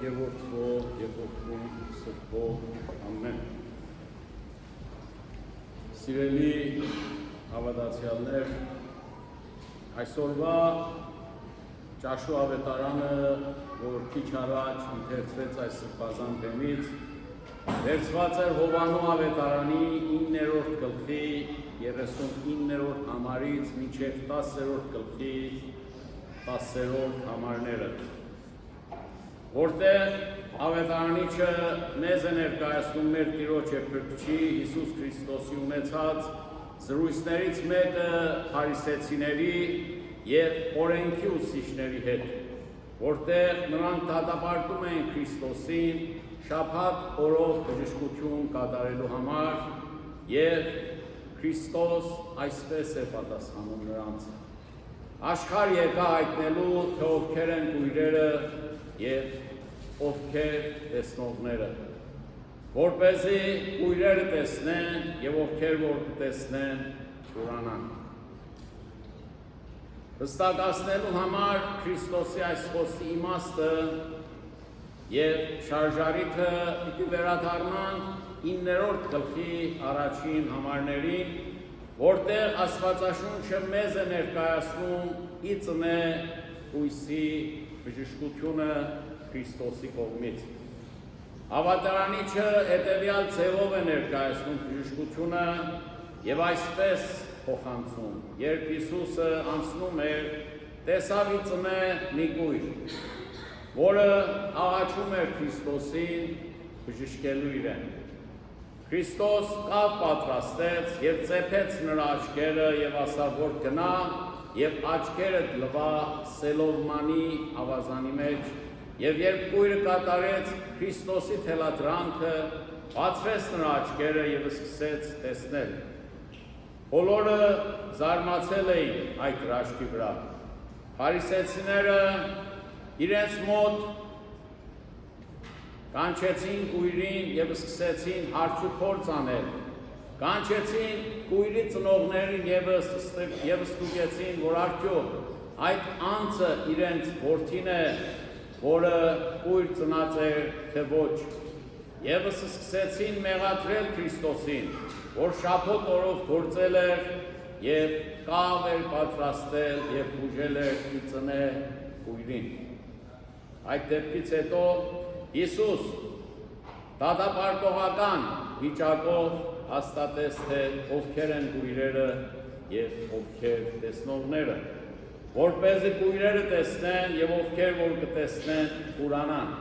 եւ Որդվո եւ Որդուն Սրբո ամեն։ Սիրելի հավատացյալներ, այսօրվա ճաշու ավետարանը, որ քիչ առաջ ընթերցվեց այս սրբազան բեմից, վերցված էր Հովանու ավետարանի 9-րդ գլխի 39-րդ համարից մինչև 10-րդ գլխի 10-րդ համարները, որտեղ ավետարանիչը մեզ է ներկայացնում մեր Տիրոջ եւ Փրկչի Հիսուս Քրիստոսի ունեցած զրույցներից մեկը փարիսեցիների եւ օրենքի ուսուցիչների հետ, որտեղ նրանք դատապարտում են Քրիստոսին շաբաթ օրով բժշկություն կատարելու համար եւ Քրիստոս այսպես է պատասխանում նրանց. աշխարհ եկա հայտնելու, թե ովքեր են կույրերը եւ ովքեր տեսնողները, որպեսզի կույրերը տեսնեն եւ ովքեր որ կտեսնեն ուրանան։ Հստակացնելու համար Քրիստոսի այս խոսքի իմաստը եւ շարժարիթը պիտի վերադառնանք 9-րդ գլխի առաջին համարներին, որտեղ Աստվածաշունչը մեզ է ներկայացնում իծնե հույսի բժշկությունը Քրիստոսի կողմից։ Ավետարանիչը հետևյալ ձևով է ներկայացնում բժշկությունը եւ այսպես փոխանցում, երբ Հիսուսը անցնում էր, տեսավ իծնե մի կույր, որը աղաչում էր Քրիստոսին բժշկելու իրեն։ Քրիստոս կավ պատրաստեց եւ ծեփեց նրա աչքերը եւ ասավ, որ գնա եւ աչքերը լվա Սելովմանի ավազանի մեջ, եւ երբ կույրը կատարեց Քրիստոսի թելադրանքը, բացվեց նրա աչքերը եւ սկսեց տեսնել։ Բոլորը զարմացել էին այդ հրաշքի վրա։ Փարիսեցիները իրենց մոտ կանչեցին կույրին եւ սկսեցին հարց ու փորձ անել։ Կանչեցին կույրի ծնողներին եւ ստուգեցին, որ արդյոք այդ անձը իրենց որդին է, որը կույր ծնած էր, թե ոչ։ Եվ սկսեցին մեղադրել Քրիստոսին, որ շաբաթ օրով գործել էր եւ կավ էր պատրաստել եւ բուժել էր իծնե կույրին։ Այդ դեպքից հետո Հիսուս դատապարտողական վիճակով հաստատեց, թե ովքեր են կույրերը եւ ովքեր տեսնողները, որպեսզի կույրերը տեսնեն եւ ովքեր որ կտեսնեն ուրանան։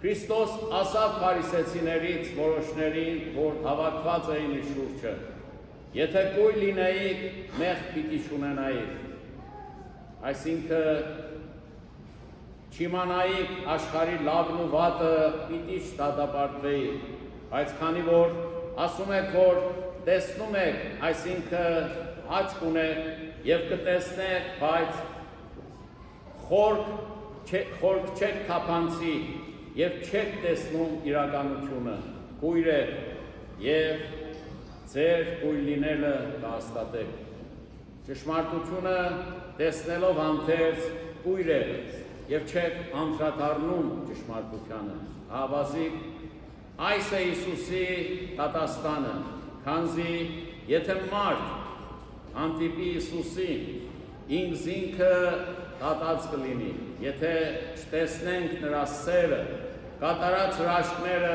Քրիստոս ասավ փարիսեցիներից որոշներին, որ հավաքված էին իր շուրջը. եթե կույր լինեիք, մեղք պիտի չունենայիք, այսինքն չիմանայիք աշխարհի լավն ու վատը, պիտի չդատապարտվեիք, բայց քանի որ ասում եք, որ տեսնում եք, այսինքն աչք ունեք եւ կտեսնեք, բայց խորք չեք թափանցի եւ չեք տեսնում իրականությունը, կույր է եւ ձեր կույր լինելը կհաստատեք։ Ճշմարտությունը տեսնելով անթերց կույր է եւ չեք անդրադառնում ճշմարտությանը։ Ավազիկ այս է Հիսուսի դատաստանը, քանզի եթե մարդ հանդիպի Հիսուսին, ինքը դատած կլինի, եթե չտեսնենք նրա սերը, կատարած հրաշքները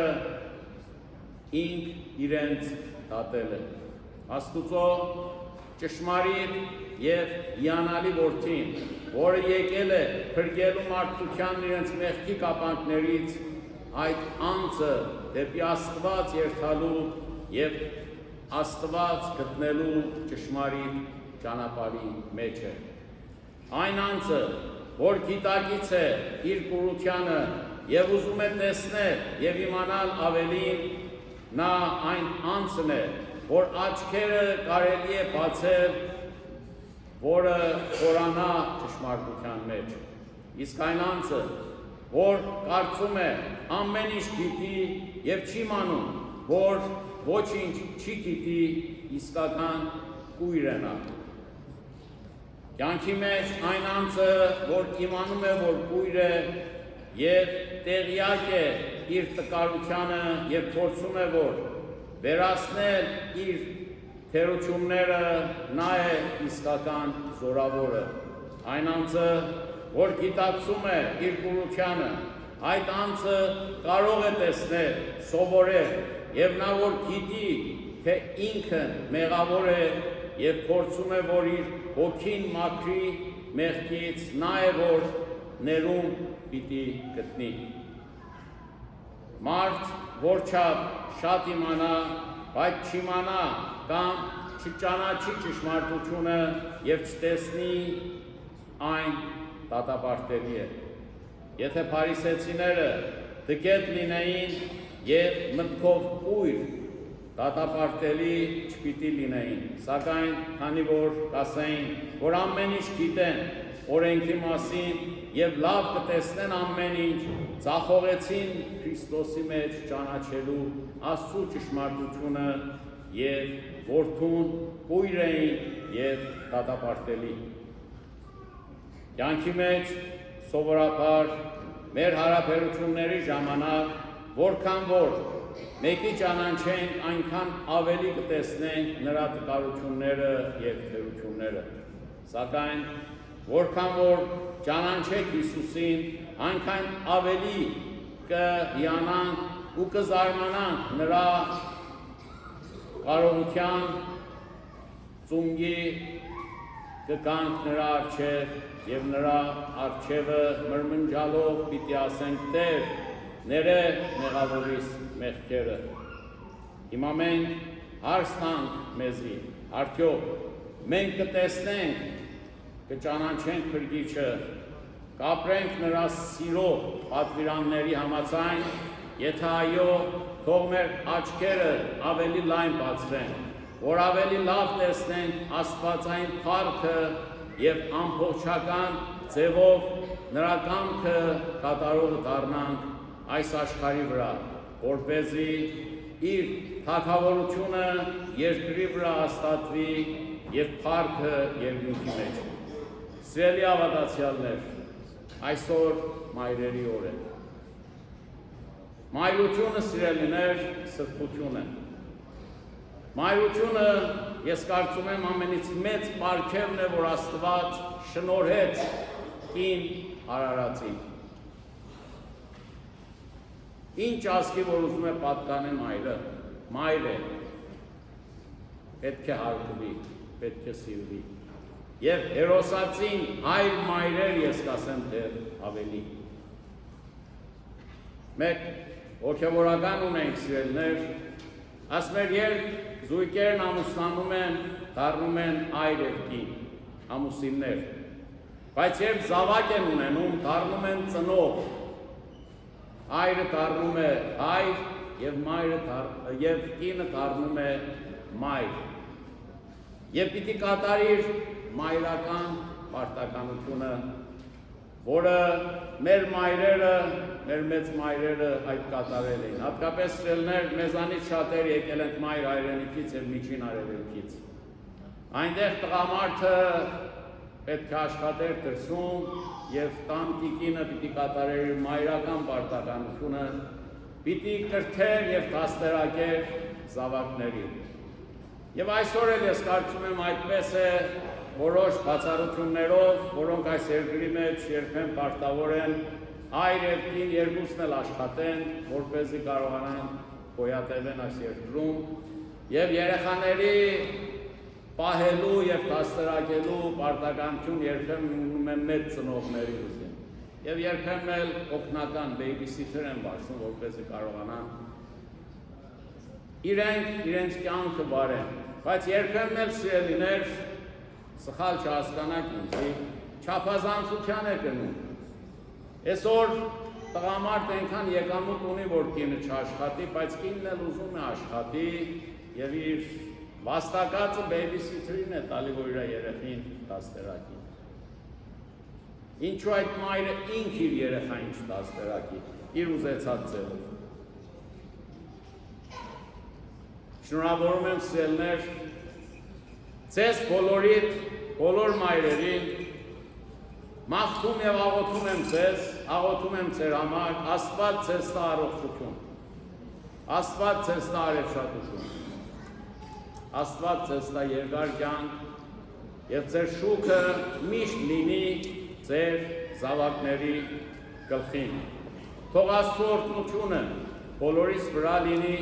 ինք իրենց դատել է։ Աստուծո ճշմարիտ եւ հիանալի որդին, որը եկել է փրկելու մարդկությանն իրենց մեղքի կապանքներից, այդ անձը դեպի Աստված երթալու եւ Աստված գտնելու ճշմարիտ ճանապարհի մեջ է։ Այն անձը, որ գիտակից է իր կուրությանը եւ ուզում է տեսնել եւ իմանալ ավելին, նա այն անձն է, որ աչքերը կարելի է բացել, որը խորանա ճշմարտության մեջ։ Իսկ այն անձը, որ կարծում է ամեն ինչ գիտի եւ չի իմանում, որ ոչինչ չի գիտի, իսկական կույր է նա։ Կյանքի մեջ այն անձը, որ իմանում է, որ կույր է եւ տեղյակ է իր տկարությանը եւ փորձում է որ վերացնել իր թերությունները, նա է իսկական զորավորը։ Այն անձը, որ գիտակցում է իր կուրությանը, այդ անձը կարող է տեսնել, սովորել եւ նա որ գիտի, թե ինքը մեղավոր է եւ փորձում է որ իր հոգին մաքրի մեղքից, նա է որ ներում պիտի գտնի։ Մարդ որ շատ իմանա, բայց չիմանա կամ չճանաչի ճշմարտությունը եւ չտեսնի, այն դատապարտելի է։ Եթե փարիսեցիները դգետ լինեին եւ մտքով կույր, դատապարտելի չպիտի լինեին, սակայն քանի որ կասեին, որ ամեն ինչ գիտեն օրենքի մասին եւ լավ կտեսնեն ամեն ինչ, ցախողեցին Քրիստոսի մեջ ճանաչելու Աստծո ճշմարտությունը եւ որդուն կույր էին եւ դատապարտելի։ Կյանքի մեջ սովորաբար մեր հարաբերությունների ժամանակ որքան որ մեկի ճանաչենք, այնքան ավելի կտեսնենք նրա տկարությունները եւ թերությունները։ Սակայն որքան որ ճանաչենք Հիսուսին, այնքան ավելի կհիանանք ու կզարմանանք նրա կարողության ծունգի կգանք նրա առջև եւ նրա առջևը մրմնջալով պիտի ասենք Տեր, ները մեղավորիս մեղքերը։ Հիմա մենք հարց տանք մեզի, արդյոք մենք կտեսնենք, կճանաչենք Փրկիչը, կապրենք նրա սիրո պատվիրանների համաձայն, եթե այո, թող մեր աչքերը ավելի լայն բացվեն, որ ավելի լավ տեսնենք Աստվածային փառքը եւ ամբողջական ձևով նրա կամքը կատարող դառնանք այս աշխարհի վրա, որպեսզի իր թագավորությունը երկրի վրա հաստատվի եւ փառքը երկնքի մեջ։ Սիրելի ավատացյալներ, այսօր մայրերի օր է։ Մայրությունը, սիրելիներ, սրբություն է։ Մայրությունը, ես կարծում եմ, ամենից մեծ պարգևն է, որ Աստված շնորհեց կին արարածին։ Ինչ ասկի, որ ուզում է պատկանը մայրը, մայր է, պետք է հարգվի, պետք է սիրվի։ Եվ հերոսացին հայր մայրեր ես կասեմ դեր ավելի։ Մեկ հոգևորական ունենք սիրելներ, ասում էր երբ զույգերն ամուսնանում են, դառնում են այր և կին, ամուսիններ, բայց երբ զավակ են ունենում, դառնում են ծնող, այրը դառնում է հայր և կինը դառնում է մայր, և պիտի կատարի իր մայրական պարտականությունը, որը մեր մայրերը, մեր մեծ մայրերը այդ կատարել էին։ Հատկապես սիրելիներ, մեզանից շատեր եկել ենք մայր հայրենիքից և միջին արևելքից։ Այնտեղ տղամարդը պետք է աշխատեր դրսում և տան տիկինը պիտի կատարեր իր մայրական պարտականությունը, պիտի կրթեր և դաստիարակեր զավակներին։ Եվ այսօր էլ ես կարծում եմ այդպես է որոշ բացառություններով, որոնք այս երկրի մեջ երբեմն պարտավոր են այր և կին երկուսն էլ աշխատեն, որպեսզի կարողանան գոյատևեն այս երկրում և երեխաների պահելու և դաստիարակելու պարտականություն երբեմն ունում են մեծ ծնողների ուզին և երբեմն էլ օգնական բեյբիսիթեր են վարձում, որպեսզի կարողանան իրենց կյանքը վարեն, բայց երբեմն էլ սիրելիներ սխալ չհասկանաք ինձի, չափազանցության է գնում։ Այսօր տղամարդ այնքան եկամուտ ունի, որ կինը չաշխատի, բայց կինն էլ ուզում է աշխատի և իր վաստակածը բեյբիսիթերին է տալի, որ իր երեխին դաստիարակի։ Ինչու այդ մայրը ինք իր երեխային չդաստիարակի, իր ուզեցած ձևով։ Շնորհավորում եմ սիրելիներ, ձեզ բոլորիդ, բոլոր մայրերին Մաղթում եւ աղոթում եմ ձեր համար, Աստված ձեզ տա առողջություն, Աստված ձեզ տա արևշատություն, Աստված ձեզ տա երկար կյանք եւ ձեր շուքը միշտ լինի ձեր զավակների գլխին։ Թող Աստծո օրհնությունը բոլորիս վրա լինի,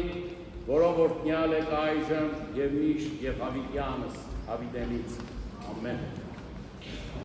որով օրհնյալ եք այժմ եւ միշտ եւ հավիտյանս հավիտենից։ Ամեն։